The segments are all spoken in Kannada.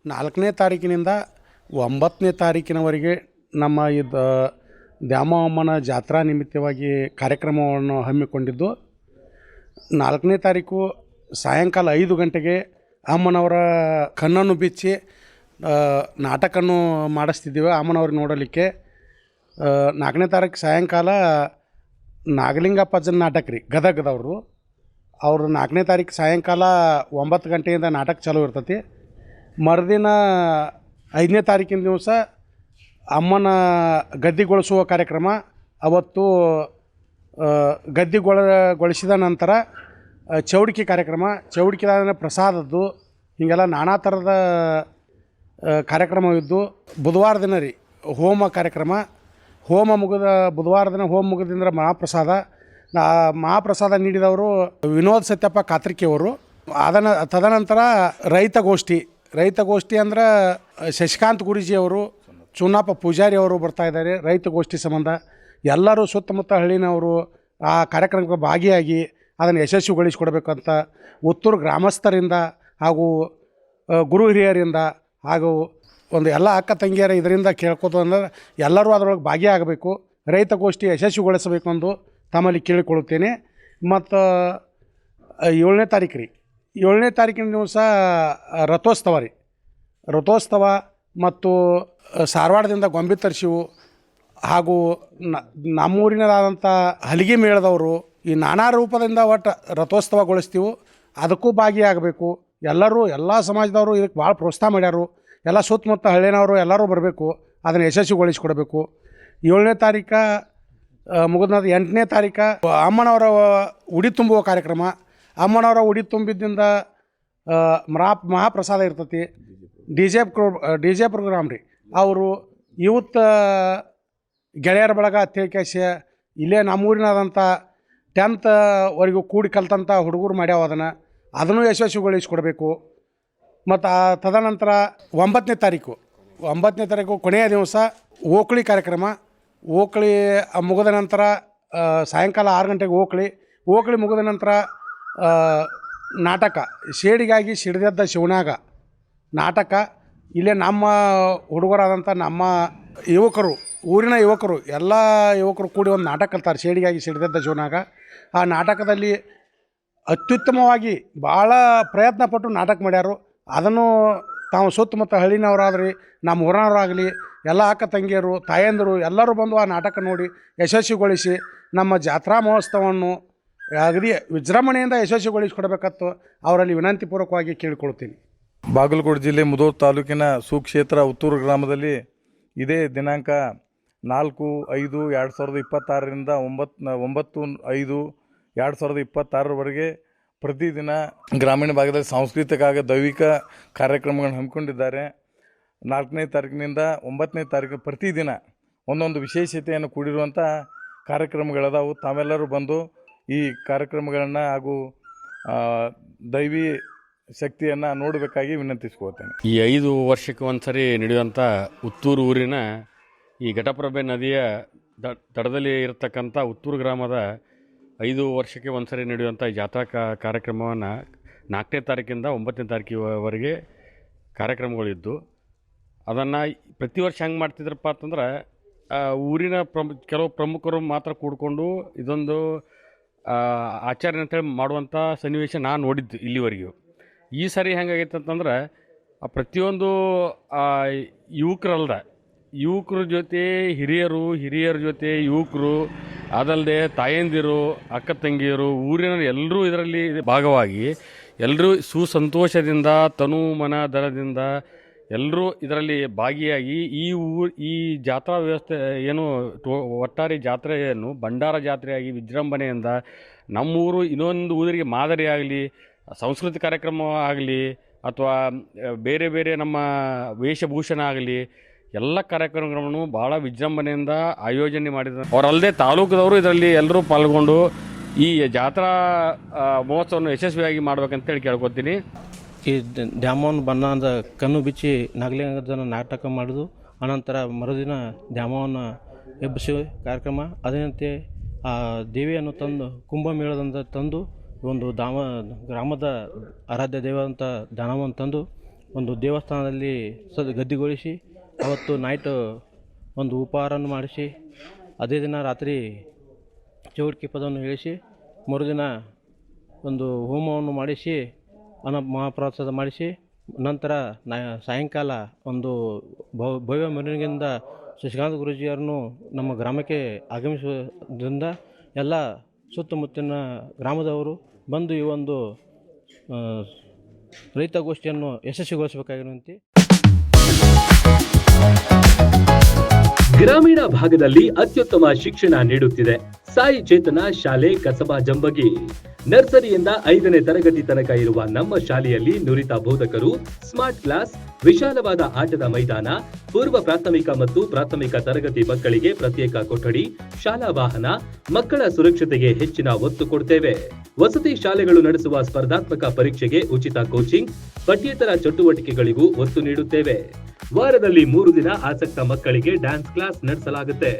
4ನೇ ತಾರೀಕಿನಿಂದ 9ನೇ ತಾರೀಕಿನವರೆಗೆ ನಮ್ಮ ಇದು ದ್ಯಾಮವ್ವನ ಜಾತ್ರಾ ನಿಮಿತ್ತವಾಗಿ ಕಾರ್ಯಕ್ರಮವನ್ನು ಹಮ್ಮಿಕೊಂಡಿದ್ದು, 4ನೇ ತಾರೀಕು ಸಾಯಂಕಾಲ 5 ಗಂಟೆಗೆ ಅಮ್ಮನವರ ಕಣ್ಣನ್ನು ಬಿಚ್ಚಿ ನಾಟಕವನ್ನು ಮಾಡಿಸ್ತಿದ್ದೀವಿ ಅಮ್ಮನವ್ರಿಗೆ ನೋಡಲಿಕ್ಕೆ. 4ನೇ ತಾರೀಕು ಸಾಯಂಕಾಲ ನಾಗಲಿಂಗಪ್ಪಜ್ಜನ ನಾಟಕ ರೀ, ಗದಗದವರು. ಅವರು 4ನೇ ತಾರೀಕು ಸಾಯಂಕಾಲ 9 ಗಂಟೆಯಿಂದ ನಾಟಕ ಚಾಲೂ ಇರ್ತೈತಿ. ಮರುದಿನ 5ನೇ ತಾರೀಕಿನ ದಿವಸ ಅಮ್ಮನ ಗದ್ದಿಗೊಳಿಸುವ ಕಾರ್ಯಕ್ರಮ. ಅವತ್ತು ಗದ್ದಿಗೊಳಿಸಿದ ನಂತರ ಚೌಡಿಕೆ ಕಾರ್ಯಕ್ರಮ, ಚೌಡಿಕೆದಾದ ಪ್ರಸಾದದ್ದು, ಹೀಗೆಲ್ಲ ನಾನಾ ಥರದ ಕಾರ್ಯಕ್ರಮವಿದ್ದು, ಬುಧವಾರ ದಿನ ರೀ ಹೋಮ ಕಾರ್ಯಕ್ರಮ. ಹೋಮ ಮುಗಿದ ಬುಧವಾರ ದಿನ ಹೋಮ ಮುಗಿದಿಂದ ಮಹಾಪ್ರಸಾದ ನೀಡಿದವರು ವಿನೋದ್ ಸತ್ಯಪ್ಪ ಕಾತ್ರಿಕೆಯವರು. ತದನಂತರ ರೈತಗೋಷ್ಠಿ ಅಂದ್ರೆ ಶಶಿಕಾಂತ್ ಗುರೂಜಿಯವರು, ಚುನ್ನಪ್ಪ ಪೂಜಾರಿ ಅವರು ಬರ್ತಾಯಿದ್ದಾರೆ. ರೈತಗೋಷ್ಠಿ ಸಂಬಂಧ ಎಲ್ಲರೂ ಸುತ್ತಮುತ್ತ ಹಳ್ಳಿನವರು ಆ ಕಾರ್ಯಕ್ರಮಕ್ಕೆ ಭಾಗಿಯಾಗಿ ಅದನ್ನು ಯಶಸ್ವಿಗೊಳಿಸಿಕೊಡ್ಬೇಕಂತ ಉತ್ತೂರು ಗ್ರಾಮಸ್ಥರಿಂದ ಹಾಗೂ ಗುರು ಹಿರಿಯರಿಂದ ಹಾಗೂ ಒಂದು ಎಲ್ಲ ಅಕ್ಕ ತಂಗಿಯರ ಇದರಿಂದ ಕೇಳ್ಕೋದು ಅಂದ್ರೆ ಎಲ್ಲರೂ ಅದರೊಳಗೆ ಭಾಗಿಯಾಗಬೇಕು, ರೈತಗೋಷ್ಠಿ ಯಶಸ್ವಿಗೊಳಿಸಬೇಕು ಎಂದು ತಮ್ಮಲ್ಲಿ ಕೇಳಿಕೊಳ್ಳುತ್ತೇನೆ. ಮತ್ತು 7ನೇ ತಾರೀಕಿನ ದಿವಸ ರಥೋತ್ಸವ ಮತ್ತು ಧಾರವಾಡದಿಂದ ಗೊಂಬೆ ತರಿಸಿವು ಹಾಗೂ ನಮ್ಮೂರಿನದಾದಂಥ ಹಲಿಗೆ ಮೇಳದವರು ಈ ನಾನಾ ರೂಪದಿಂದ ಒಟ್ಟು ರಥೋತ್ಸವಗೊಳಿಸ್ತೀವಿ. ಅದಕ್ಕೂ ಭಾಗಿಯಾಗಬೇಕು ಎಲ್ಲರೂ, ಎಲ್ಲ ಸಮಾಜದವರು ಇದಕ್ಕೆ ಭಾಳ ಪ್ರೋತ್ಸಾಹ ಮಾಡ್ಯಾರು. ಎಲ್ಲ ಸುತ್ತಮುತ್ತ ಹಳ್ಳಿನವರು ಎಲ್ಲರೂ ಬರಬೇಕು, ಅದನ್ನು ಯಶಸ್ವಿಗೊಳಿಸಿಕೊಡಬೇಕು. 7ನೇ ತಾರೀಕು ಮುಗಿದ 8ನೇ ತಾರೀಕು ಅಮ್ಮನವರ ಉಡಿ ತುಂಬುವ ಕಾರ್ಯಕ್ರಮ. ಅಮ್ಮನವರ ಉಡಿ ತುಂಬಿದ್ದರಿಂದ ಮಹಾಪ್ರಸಾದ ಇರ್ತೈತಿ. ಡಿ ಜೆ ಪ್ರೋಗ್ರಾಮ್ ರೀ. ಅವರು ಯೂತ್ ಗೆಳೆಯರ ಬಳಗ ಅಂತೇಳಿ ಇಲ್ಲೇ ನಮ್ಮೂರಿನಾದಂಥ 10th ಕೂಡಿ ಕಲ್ತಂಥ ಹುಡುಗರು ಮಾಡ್ಯಾವ, ಅದನ್ನು ಯಶಸ್ವಿಗೊಳಿಸಿಕೊಡಬೇಕು. ಮತ್ತು ತದನಂತರ 9ನೇ ತಾರೀಕು ಕೊನೆಯ ದಿವಸ ಓಕಳಿ ಕಾರ್ಯಕ್ರಮ. ಓಕಳಿ ಮುಗಿದ ನಂತರ ಸಾಯಂಕಾಲ 6 ಗಂಟೆಗೆ ಓಕಳಿ ಮುಗಿದ ನಂತರ ನಾಟಕ ಶೇಡಿಗಾಗಿ ಸಿಡಿದೆದ್ದ ಶಿವನಾಗ ನಾಟಕ. ಇಲ್ಲೇ ನಮ್ಮ ಹುಡುಗರಾದಂಥ ನಮ್ಮ ಊರಿನ ಯುವಕರು ಎಲ್ಲ ಯುವಕರು ಕೂಡಿ ಒಂದು ನಾಟಕ ಕಲ್ತಾರೆ, ಶೇಡಿಗಾಗಿ ಸಿಡಿದೆದ್ದ ಶಿವನಾಗ. ಆ ನಾಟಕದಲ್ಲಿ ಅತ್ಯುತ್ತಮವಾಗಿ ಭಾಳ ಪ್ರಯತ್ನಪಟ್ಟು ನಾಟಕ ಮಾಡ್ಯಾರು. ಅದನ್ನು ತಾವು ಸುತ್ತಮುತ್ತ ಹಳ್ಳಿನವರಾದ್ರಿ, ನಮ್ಮ ಊರಿನವರಾಗಲಿ, ಎಲ್ಲ ಅಕ್ಕ ತಂಗಿಯರು, ತಾಯಂದಿರು ಎಲ್ಲರೂ ಬಂದು ಆ ನಾಟಕ ನೋಡಿ ಯಶಸ್ವಿಗೊಳಿಸಿ ನಮ್ಮ ಜಾತ್ರಾ ಮಹೋತ್ಸವವನ್ನು ಅಗದಿ ವಿಜೃಂಭಣೆಯಿಂದ ಯಶಸ್ವಿಗೊಳಿಸಿಕೊಡ್ಬೇಕಂತ ಅವರಲ್ಲಿ ವಿನಂತಿಪೂರ್ವಕವಾಗಿ ಕೇಳಿಕೊಳ್ತೀನಿ. ಬಾಗಲಕೋಟೆ ಜಿಲ್ಲೆ ಮುಧೋಳ ತಾಲೂಕಿನ ಸುಕ್ಷೇತ್ರ ಉತ್ತೂರು ಗ್ರಾಮದಲ್ಲಿ ಇದೇ ದಿನಾಂಕ 4/5/2026ರಿಂದ 9/5/2026 ಪ್ರತಿದಿನ ಗ್ರಾಮೀಣ ಭಾಗದಲ್ಲಿ ಸಾಂಸ್ಕೃತಿಕ ಹಾಗೂ ದೈವಿಕ ಕಾರ್ಯಕ್ರಮಗಳನ್ನು ಹಮ್ಮಿಕೊಂಡಿದ್ದಾರೆ. 4ನೇ ತಾರೀಕಿನಿಂದ 9ನೇ ತಾರೀಕು ಪ್ರತಿದಿನ ಒಂದೊಂದು ವಿಶೇಷತೆಯನ್ನು ಕೂಡಿರುವಂಥ ಕಾರ್ಯಕ್ರಮಗಳದಾವು. ತಾವೆಲ್ಲರೂ ಬಂದು ಈ ಕಾರ್ಯಕ್ರಮಗಳನ್ನು ಹಾಗೂ ದೈವಿ ಶಕ್ತಿಯನ್ನು ನೋಡಬೇಕಾಗಿ ವಿನಂತಿಸ್ಕೋತೇನೆ. ಈ 5 ವರ್ಷಕ್ಕೆ ಒಂದು ಸರಿ ನಡೆಯುವಂಥ ಉತ್ತೂರು ಊರಿನ ಈ ಘಟಪ್ರಭೆ ನದಿಯ ದಡದಲ್ಲಿ ಇರತಕ್ಕಂಥ ಉತ್ತೂರು ಗ್ರಾಮದ 5 ವರ್ಷಕ್ಕೆ ಒಂದು ಸರಿ ನಡೆಯುವಂಥ ಜಾತ್ರಾ ಕಾರ್ಯಕ್ರಮವನ್ನು 4ನೇ ತಾರೀಕಿಂದ 9ನೇ ತಾರೀಕಿವರೆಗೆ ಕಾರ್ಯಕ್ರಮಗಳಿದ್ದು, ಅದನ್ನು ಪ್ರತಿ ವರ್ಷ ಹೆಂಗೆ ಮಾಡ್ತಿದ್ರಪ್ಪ ಅಂತಂದ್ರೆ ಊರಿನ ಕೆಲವು ಪ್ರಮುಖರು ಮಾತ್ರ ಕೂಡಿಕೊಂಡು ಇದೊಂದು ಆಚರಣೆ ಅಂತೇಳಿ ಮಾಡುವಂಥ ಸನ್ನಿವೇಶ ನಾನು ನೋಡಿದ್ದು ಇಲ್ಲಿವರೆಗೂ. ಈ ಸರಿ ಹೆಂಗಾಗೈತೆ ಅಂತಂದ್ರೆ ಪ್ರತಿಯೊಂದು ಯುವಕರ ಜೊತೆ ಹಿರಿಯರ ಜೊತೆ ಯುವಕರು, ಅದಲ್ಲದೆ ತಾಯಂದಿರು, ಅಕ್ಕ ತಂಗಿಯರು, ಊರಿನ ಎಲ್ಲರೂ ಇದರಲ್ಲಿ ಭಾಗವಾಗಿ ಎಲ್ಲರೂ ಸುಸಂತೋಷದಿಂದ ತನು ಮನ ದರದಿಂದ ಎಲ್ಲರೂ ಇದರಲ್ಲಿ ಭಾಗಿಯಾಗಿ ಈ ಜಾತ್ರಾ ವ್ಯವಸ್ಥೆ ಏನು ಒಟ್ಟಾರೆ ಜಾತ್ರೆಯನ್ನು ಭಂಡಾರ ಜಾತ್ರೆಯಾಗಿ ವಿಜೃಂಭಣೆಯಿಂದ ನಮ್ಮೂರು ಇನ್ನೊಂದು ಊರಿಗೆ ಮಾದರಿ ಆಗಲಿ, ಸಾಂಸ್ಕೃತಿಕ ಕಾರ್ಯಕ್ರಮ ಆಗಲಿ ಅಥವಾ ಬೇರೆ ಬೇರೆ ನಮ್ಮ ವೇಷಭೂಷಣ ಆಗಲಿ ಎಲ್ಲ ಕಾರ್ಯಕ್ರಮಗಳನ್ನು ಭಾಳ ವಿಜೃಂಭಣೆಯಿಂದ ಆಯೋಜನೆ ಮಾಡಿದ್ದಾರೆ. ಅವರಲ್ಲದೆ ತಾಲೂಕದವರು ಇದರಲ್ಲಿ ಎಲ್ಲರೂ ಪಾಲ್ಗೊಂಡು ಈ ಜಾತ್ರಾ ಮಹೋತ್ಸವವನ್ನು ಯಶಸ್ವಿಯಾಗಿ ಮಾಡ್ಬೇಕಂತೇಳಿ ಕೇಳ್ಕೊತೀನಿ. ಈ ದ್ಯಾಮವ್ವನ ಬಣ್ಣದ ಕಣ್ಣು ಬಿಚ್ಚಿ ನಾಗಲಿಂಗನ ನಾಟಕ ಮಾಡೋದು, ಅನಂತರ ಮರುದಿನ ದ್ಯಾಮವ್ವನ ಎಬ್ಬಿಸಿ ಕಾರ್ಯಕ್ರಮ, ಅದರಂತೆ ಆ ದೇವಿಯನ್ನು ತಂದು ಕುಂಭಮೇಳದಿಂದ ತಂದು ಒಂದು ಗ್ರಾಮದ ಆರಾಧ್ಯ ದೇವ ಅಂತ ದಾನವನ್ನು ತಂದು ಒಂದು ದೇವಸ್ಥಾನದಲ್ಲಿ ಗದ್ದಿಗೊಳಿಸಿ ಅವತ್ತು ನೈಟ್ ಒಂದು ಉಪಹಾರವನ್ನು ಮಾಡಿಸಿ ಅದೇ ದಿನ ರಾತ್ರಿ ಚೌಡ್ಕಿ ಪದವನ್ನು ಹೇಳಿಸಿ ಮರುದಿನ ಒಂದು ಹೋಮವನ್ನು ಮಾಡಿಸಿ ಮಹಾಪ್ರಸಾದ ಮಾಡಿಸಿ ನಂತರ ಸಾಯಂಕಾಲ ಒಂದು ಭವ್ಯ ಮೆರವಣಿಗೆಯಿಂದ ಶಶಿಕಾಂತ್ ಗುರೂಜಿಯವರನ್ನು ನಮ್ಮ ಗ್ರಾಮಕ್ಕೆ ಆಗಮಿಸುವುದರಿಂದ ಎಲ್ಲ ಸುತ್ತಮುತ್ತಲಿನ ಗ್ರಾಮದವರು ಬಂದು ಈ ಒಂದು ರೈತಗೋಷ್ಠಿಯನ್ನು ಯಶಸ್ವಿಗೊಳಿಸಬೇಕಾಗಿರುವಂತೆ. ಗ್ರಾಮೀಣ ಭಾಗದಲ್ಲಿ ಅತ್ಯುತ್ತಮ ಶಿಕ್ಷಣ ನೀಡುತ್ತಿದೆ ಸಾಯಿ ಚೇತನ ಶಾಲೆ ಕಸಬಾ ಜಂಬಗಿ. ನರ್ಸರಿಯಿಂದ 5ನೇ ತರಗತಿ ತನಕ ಇರುವ ನಮ್ಮ ಶಾಲೆಯಲ್ಲಿ ನುರಿತ ಬೋಧಕರು, ಸ್ಮಾರ್ಟ್ ಕ್ಲಾಸ್, ವಿಶಾಲವಾದ ಆಟದ ಮೈದಾನ, ಪೂರ್ವ ಪ್ರಾಥಮಿಕ ಮತ್ತು ಪ್ರಾಥಮಿಕ ತರಗತಿ ಮಕ್ಕಳಿಗೆ ಪ್ರತ್ಯೇಕ ಕೊಠಡಿ, ಶಾಲಾ ವಾಹನ, ಮಕ್ಕಳ ಸುರಕ್ಷತೆಗೆ ಹೆಚ್ಚಿನ ಒತ್ತು ಕೊಡ್ತೇವೆ. ವಸತಿ ಶಾಲೆಗಳು ನಡೆಸುವ ಸ್ಪರ್ಧಾತ್ಮಕ ಪರೀಕ್ಷೆಗೆ ಉಚಿತ ಕೋಚಿಂಗ್, ಪಠ್ಯೇತರ ಚಟುವಟಿಕೆಗಳಿಗೂ ಒತ್ತು ನೀಡುತ್ತೇವೆ. ವಾರದಲ್ಲಿ 3 ದಿನ ಆಸಕ್ತ ಮಕ್ಕಳಿಗೆ ಡ್ಯಾನ್ಸ್ ಕ್ಲಾಸ್ ನಡೆಸಲಾಗುತ್ತೆ.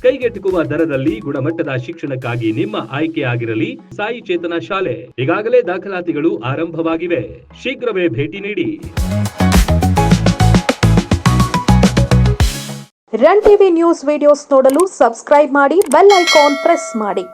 ಕೈಗೆಟುಕುವ ದರದಲ್ಲಿ ಗುಣಮಟ್ಟದ ಶಿಕ್ಷಣಕ್ಕಾಗಿ ನಿಮ್ಮ ಆಯ್ಕೆ ಆಗಿರಲಿ ಸಾಯಿ ಚೇತನ ಶಾಲೆ. ಈಗಾಗಲೇ ದಾಖಲಾತಿಗಳು ಆರಂಭವಾಗಿವೆ. ಶೀಘ್ರವೇ ಭೇಟಿ ನೀಡಿ. ರನ್ ಟಿವಿ ನ್ಯೂಸ್ ವಿಡಿಯೋಸ್ ನೋಡಲು ಸಬ್ಸ್ಕ್ರೈಬ್ ಮಾಡಿ, ಬೆಲ್ ಐಕಾನ್ ಪ್ರೆಸ್ ಮಾಡಿ.